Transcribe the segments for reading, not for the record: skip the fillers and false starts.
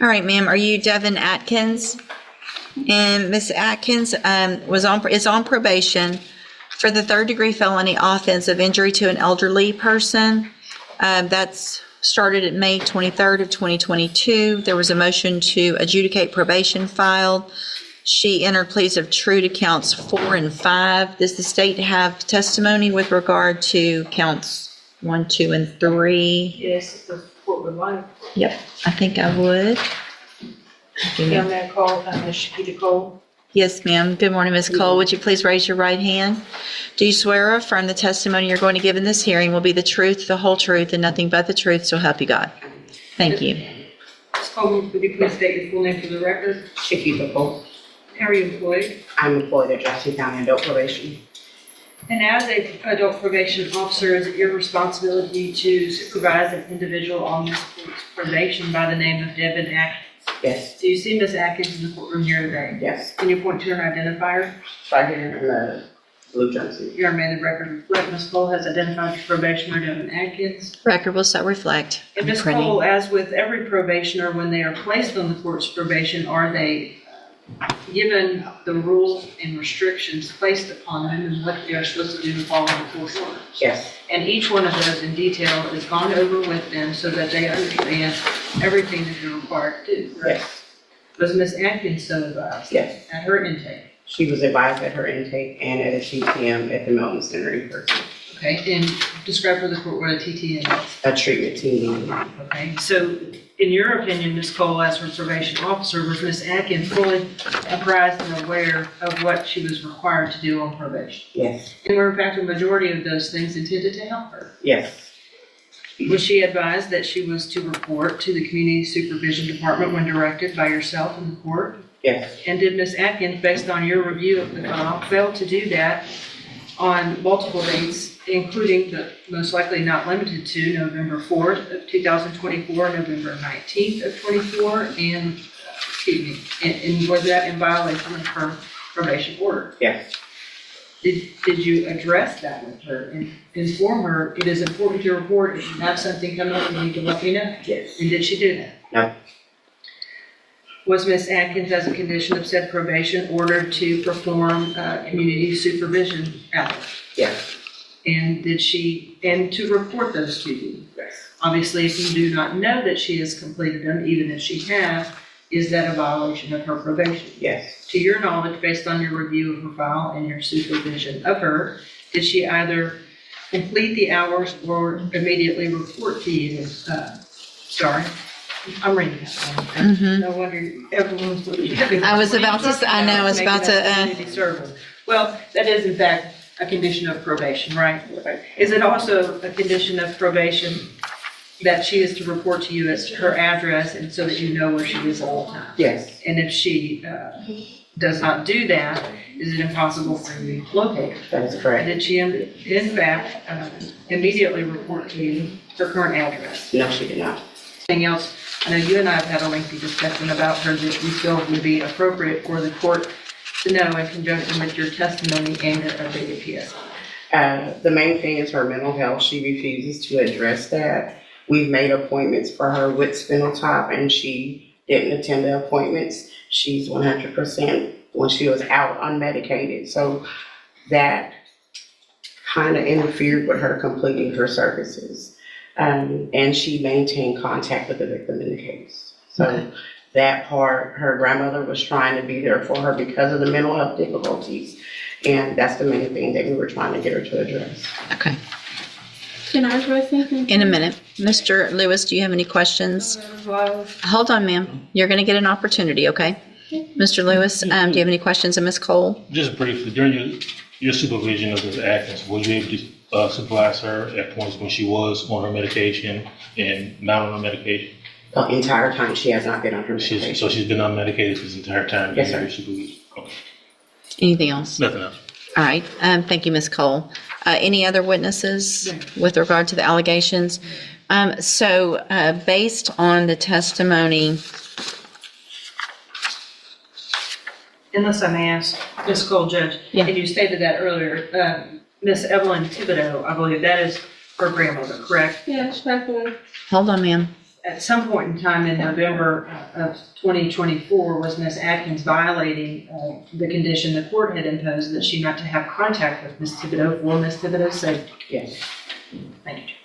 All right, ma'am, are you Devin Atkins? And Ms. Atkins is on probation for the third-degree felony offense of injury to an elderly person. That's started at May 23rd of 2022. There was a motion to adjudicate probation filed. She entered pleas of true to counts 4 and 5. Does the state have testimony with regard to counts 1, 2, and 3? Yes, if the court would like. Yep, I think I would. Down there, call, Ms. Shakita Cole. Yes, ma'am. Good morning, Ms. Cole. Would you please raise your right hand? Do you swear or affirm the testimony you're going to give in this hearing will be the truth, the whole truth, and nothing but the truth, so help you God? Thank you. Ms. Cole, would you please state your full name for the record? Shakita Cole. How are you employed? I'm employed at Jackson County Adult Probation. And as an adult probation officer, is it your responsibility to supervise an individual on this court's probation by the name of Devin Atkins? Yes, Do you see Ms. Atkins in the courtroom here today? yes. Can you point to her and identify her? Right here in the blue jumpsuit. Your amended record reflect Ms. Cole has identified your probationer Devin Atkins. Record will so reflect. And Ms. Printing. Cole, as with every probationer, when they are placed on the court's probation, are they given the rules and restrictions placed upon them and what they are supposed to do to follow the court order? Yes, And each one of those in detail is gone over with them so that they understand everything that they're required to do, correct? yes, Was Ms. Atkins so advised yes. at her intake? She was advised at her intake and at a TTM at the Milton Center in person. Okay, and describe for the court what a TTM is. A treatment team meeting. Okay, so in your opinion, Ms. Cole, as her probation officer, was Ms. Atkins fully apprised and aware of what she was required to do on probation? Yes, And were in fact a majority of those things intended to help her? yes, Was she advised that she was to report to the Community Supervision Department when directed by yourself in the court? yes, And did Ms. Atkins, based on your review of the file, fail to do that on multiple dates, including but most likely not limited to November 4th of 2024, November 19th of 24, and, and was that in violation of her probation order? yes, Did you address that with her and inform her, it is important to report, if you have something come up, you need to let me know? yes. And did she do that? No. Was Ms. Atkins, as a condition of said probation, ordered to perform community supervision hours? Yes, And and to report those to you? yes. Obviously, if you do not know that she has completed them, even if she has, is that a violation of her probation? Yes, To your knowledge, based on your review of her file and your supervision of her, did she either complete the hours or immediately report to you? Sorry, I'm reading that. Mhm. No wonder everyone's looking at me. I was about to say- I know, I was about to, Community service. Well, that is in fact a condition of probation, right? Is it also a condition of probation that she is to report to you as her address and so that you know where she is at all times? yes, And if she does not do that, is it impossible for you to locate her? that is correct. Did she in fact immediately report to you her current address? No, she did not. Anything else? I know you and I have had a lengthy discussion about her that you feel would be appropriate for the court to know in conjunction with your testimony and your updated PSI. The main thing is her mental health. She refuses to address that. We've made appointments for her with Spinal Tap and she didn't attend the appointments. She's 100% when she was out unmedicated. So that kind of interfered with her completing her services. And she maintained contact with the victim in the case. So Okay. that part, her grandmother was trying to be there for her because of the mental health difficulties. And that's the main thing that we were trying to get her to address. Okay. Can I address anything? In a minute. Mr. Lewis, do you have any questions? Hold on, ma'am. You're going to get an opportunity, okay? Mr. Lewis, do you have any questions of Ms. Cole? Just briefly, during your supervision of Ms. Atkins, was you able to supervise her at points when she was on her medication and not on her medication? The entire time she has not been on her medication. So she's been unmedicated this entire time? Yes, sir. Your supervision? Okay. Anything else? Nothing else. All right. Thank you, Ms. Cole. Any other witnesses with regard to the allegations? So based on the testimony, Unless I may ask, Ms. Cole, Judge, Yeah. and you stated that earlier, Ms. Evelyn Thibodeau, I believe that is her grandmother, correct? Yeah, respectfully. hold on, ma'am. at some point in time in November of 2024, was Ms. Atkins violating the condition the court had imposed that she not to have contact with Ms. Thibodeau for Ms. Thibodeau's safety? Yes. Thank you, Judge.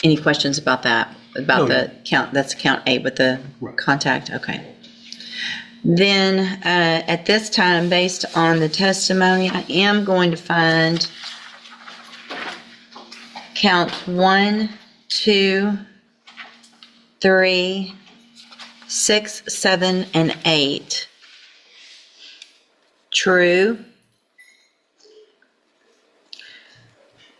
Any questions about that? About No. the count, that's count 8 with the Right. contact? Okay. Then, at this time, based on the testimony, I am going to find count 1, 2, 3, 6, 7, and 8 true.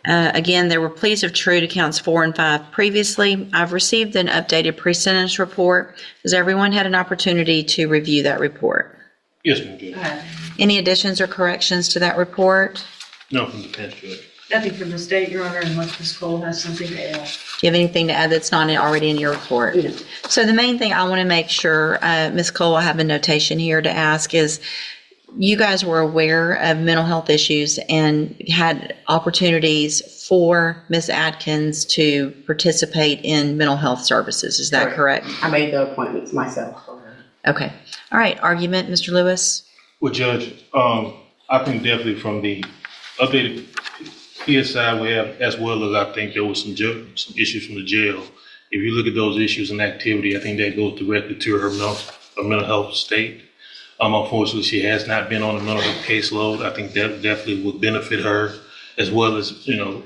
Again, there were pleas of true to counts 4 and 5 previously. I've received an updated pre-sentence report. Has everyone had an opportunity to review that report? Yes, ma'am, Judge. Any additions or corrections to that report? No, from the defense, Judge. Nothing from the state, Your Honor, unless Ms. Cole has something to add. Do you have anything to add that's not already in your report? No. So the main thing I want to make sure, Ms. Cole, I have a notation here to ask is, you guys were aware of mental health issues and had opportunities for Ms. Atkins to participate in mental health services. Is that correct? I made the appointments myself for her. Okay. All right. Argument, Mr. Lewis? Well, Judge, I think definitely from the updated PSI we have, as well as I think there was some issues from the jail. If you look at those issues and activity, I think that goes directly to her mental health state. Unfortunately, she has not been on a mental health caseload. I think that definitely would benefit her, as well as, being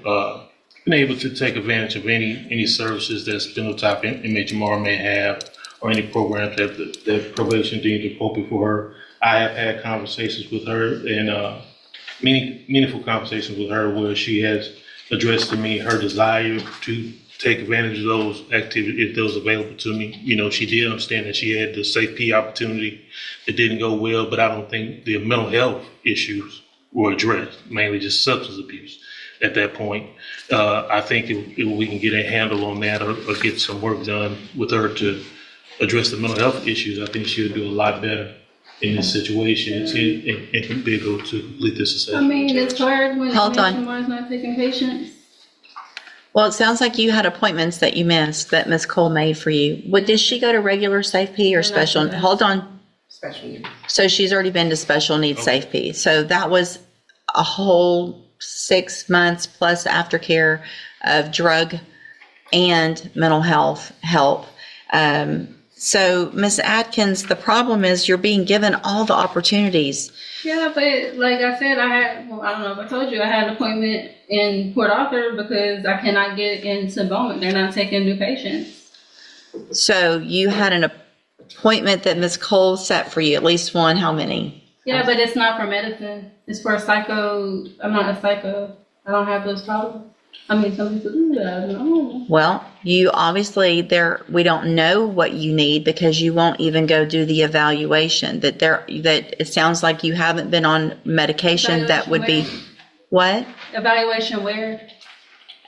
able to take advantage of any services that spinal tap inmate Jamar may have, or any programs that probation deems appropriate for her. I have had conversations with her, and many meaningful conversations with her, where she has addressed to me her desire to take advantage of those activities if those available to me. She did understand that she had the Safe P opportunity that didn't go well, but I don't think the mental health issues were addressed, mainly just substance abuse at that point. I think if we can get a handle on that, or get some work done with her to address the mental health issues, I think she'll do a lot better in this situation and can be able to complete this I assessment. mean, it's hard when Hold on. someone's not taking patients. Well, it sounds like you had appointments that you missed that Ms. Cole made for you. Did she go to regular Safe P or special? Hold on. Special needs. So she's already been to special needs Okay. Safe P. So that was a whole 6 months plus aftercare of drug and mental health help. So Ms. Atkins, the problem is you're being given all the opportunities. Yeah, but like I said, I don't know if I told you, I had an appointment in Port Arthur because I cannot get into Bowman. They're not taking new patients. So you had an appointment that Ms. Cole set for you, at least one, how many? Yeah, but it's not for medicine. It's for psycho. I'm not a psycho. I don't have those problems. I mean, some people do that. I don't know. Well, you obviously we don't know what you need because you won't even go do the evaluation. That it sounds like you haven't been on medication that would be, what? Evaluation where?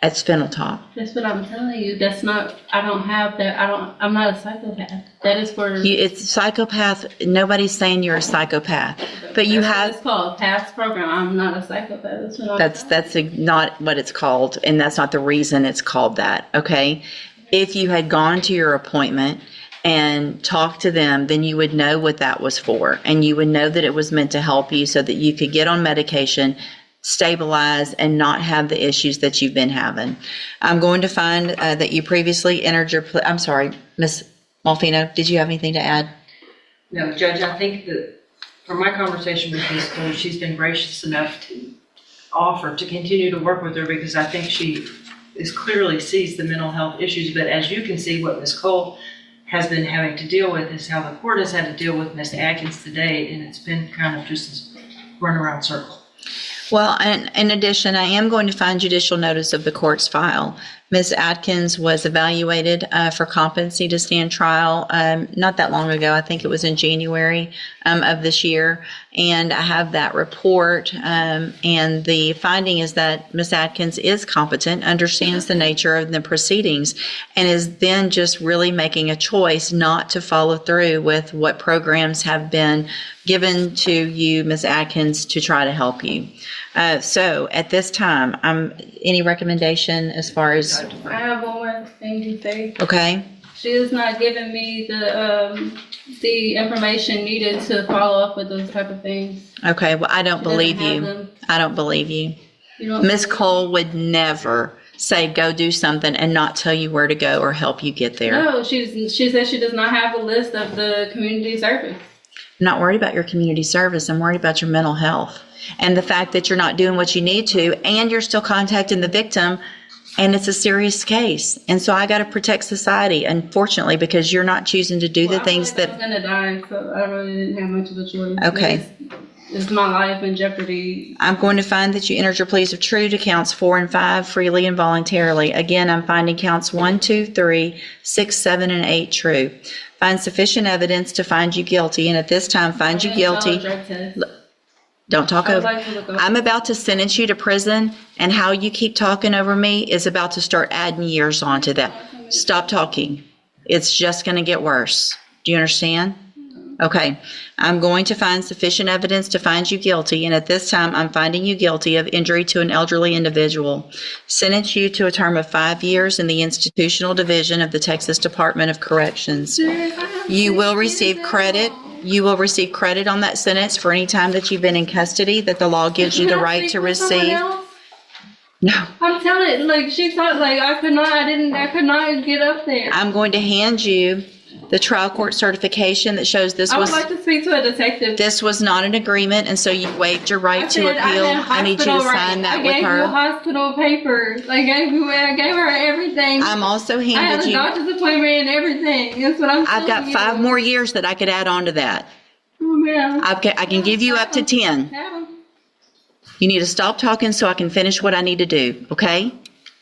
At Spinal Top. That's what I'm telling you. That's not, I don't have that. I'm not a psychopath. That is for. It's psychopath. Nobody's saying you're a psychopath, but you That's what have. it's called past program. I'm not a psychopath. That's what I'm saying. That's not what it's called, and that's not the reason it's called that. Okay, if you had gone to your appointment and talked to them, then you would know what that was for, and you would know that it was meant to help you so that you could get on medication, stabilize, and not have the issues that you've been having. I'm going to find that you previously entered your. I'm sorry, Ms. Malfino. Did you have anything to add? No, Judge, I think that from my conversation with Ms. Cole, she's been gracious enough to offer to continue to work with her because I think she clearly sees the mental health issues. But as you can see, what Ms. Cole has been having to deal with is how the court has had to deal with Ms. Atkins today, and it's been kind of just a runaround circle. Well, and in addition, I am going to find judicial notice of the court's file. Ms. Atkins was evaluated for competency to stand trial not that long ago. I think it was in January of this year. And I have that report. And the finding is that Ms. Atkins is competent, understands the nature of the proceedings, and is then just really making a choice not to follow through with what programs have been given to you, Ms. Atkins, to try to help you. So at this time, any recommendation as far as I have one more thing to say. Okay? She is not giving me the information needed to follow up with those type of things. Okay, well, I don't She doesn't believe have you. them. I don't believe you. You don't Miss believe- Cole would never say, go do something and not tell you where to go or help you get there. No, she says she does not have a list of the community service. I'm not worried about your community service. I'm worried about your mental health and the fact that you're not doing what you need to, and you're still contacting the victim, and it's a serious case. And so I got to protect society, unfortunately, because you're not choosing to do the things I that. was gonna die, so I really didn't have much of a choice. Okay. It's my life in jeopardy. I'm going to find that you entered your pleas of true to counts 4 and 5 freely and voluntarily. Again, I'm finding counts 1, 2, 3, 6, 7, and 8 true. Find sufficient evidence to find you guilty, and at this time find you guilty. Don't talk I would over. like to look over. I'm about to sentence you to prison, and how you keep talking over me is about to start adding years onto that. Stop talking. It's just going to get worse. Do you understand? Okay. I'm going to find sufficient evidence to find you guilty, and at this time I'm finding you guilty of injury to an elderly individual. Sentence you to a term of 5 years in the institutional division of the Texas Department of Corrections. You will receive credit. You will receive credit on that sentence for any time that you've been in custody that the law gives you the right to receive. No. I'm telling, like, she thought, like, I could not get up there. I'm going to hand you the trial court certification that shows I would like to speak to a detective. this was not an agreement, and so you waived your right to appeal. I need you to sign that with I gave you her. hospital papers. I gave her everything. I'm also I had handed a you. doctor's appointment and everything. That's what I'm I've got telling 5 you. more years that I could add on to that. Oh, man. I can give you up to 10. You need to stop talking so I can finish what I need to do, okay?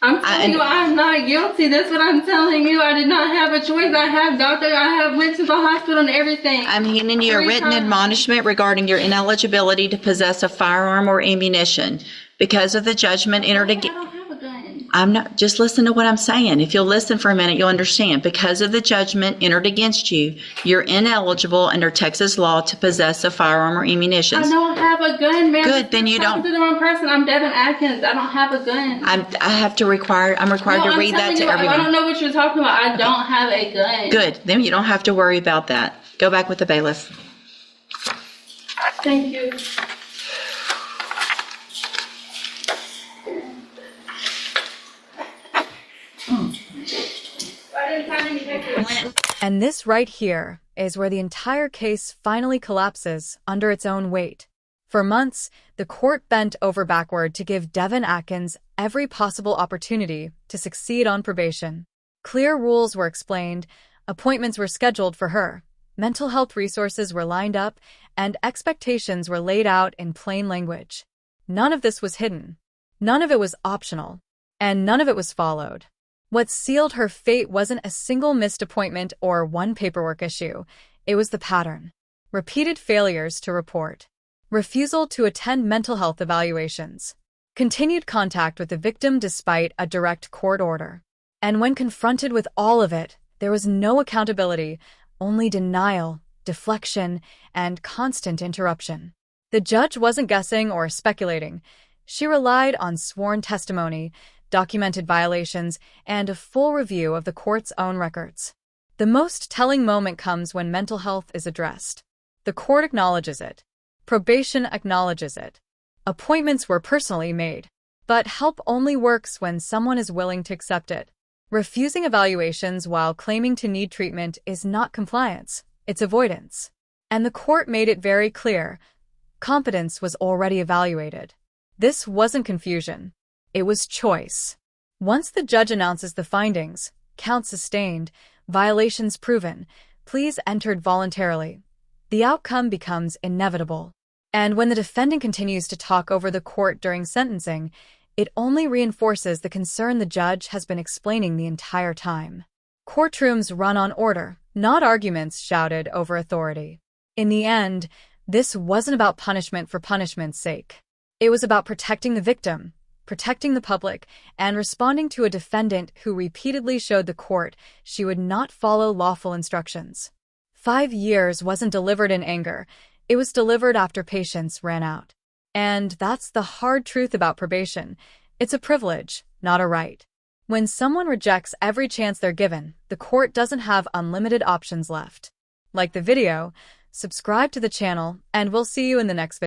I'm telling you, I'm not guilty. That's what I'm telling you. I did not have a choice. I have went to the hospital and everything. I'm handing you a 3 written times. admonishment regarding your ineligibility to possess a firearm or ammunition. Because of the judgment entered I against. don't have a gun. I'm not, just listen to what I'm saying. If you'll listen for a minute, you'll understand. Because of the judgment entered against you, you're ineligible under Texas law to possess a firearm or ammunition. I don't have a gun, man. Good, then you I'm talking don't. to the wrong person. I'm Devin Atkins. I don't have a gun. I'm required to read that to I everyone. don't know what you're talking about. I don't have a gun. Good, then you don't have to worry about that. Go back with the bailiff. Thank you. I didn't find any pictures. And this right here is where the entire case finally collapses under its own weight. For months, the court bent over backward to give Devin Atkins every possible opportunity to succeed on probation. Clear rules were explained, appointments were scheduled for her, mental health resources were lined up, and expectations were laid out in plain language. None of this was hidden. None of it was optional. And none of it was followed. What sealed her fate wasn't a single missed appointment or one paperwork issue. It was the pattern. Repeated failures to report. Refusal to attend mental health evaluations. Continued contact with the victim despite a direct court order. And when confronted with all of it, there was no accountability, only denial, deflection, and constant interruption. The judge wasn't guessing or speculating. She relied on sworn testimony, documented violations, and a full review of the court's own records. The most telling moment comes when mental health is addressed. The court acknowledges it. Probation acknowledges it. Appointments were personally made. But help only works when someone is willing to accept it. Refusing evaluations while claiming to need treatment is not compliance, it's avoidance. And the court made it very clear. Competence was already evaluated. This wasn't confusion. It was choice. Once the judge announces the findings, count sustained, violations proven, pleas entered voluntarily, the outcome becomes inevitable. And when the defendant continues to talk over the court during sentencing, it only reinforces the concern the judge has been explaining the entire time. Courtrooms run on order, not arguments shouted over authority. In the end, this wasn't about punishment for punishment's sake. It was about protecting the victim, protecting the public, and responding to a defendant who repeatedly showed the court she would not follow lawful instructions. 5 years wasn't delivered in anger. It was delivered after patience ran out. And that's the hard truth about probation. It's a privilege, not a right. When someone rejects every chance they're given, the court doesn't have unlimited options left. Like the video, subscribe to the channel, and we'll see you in the next video.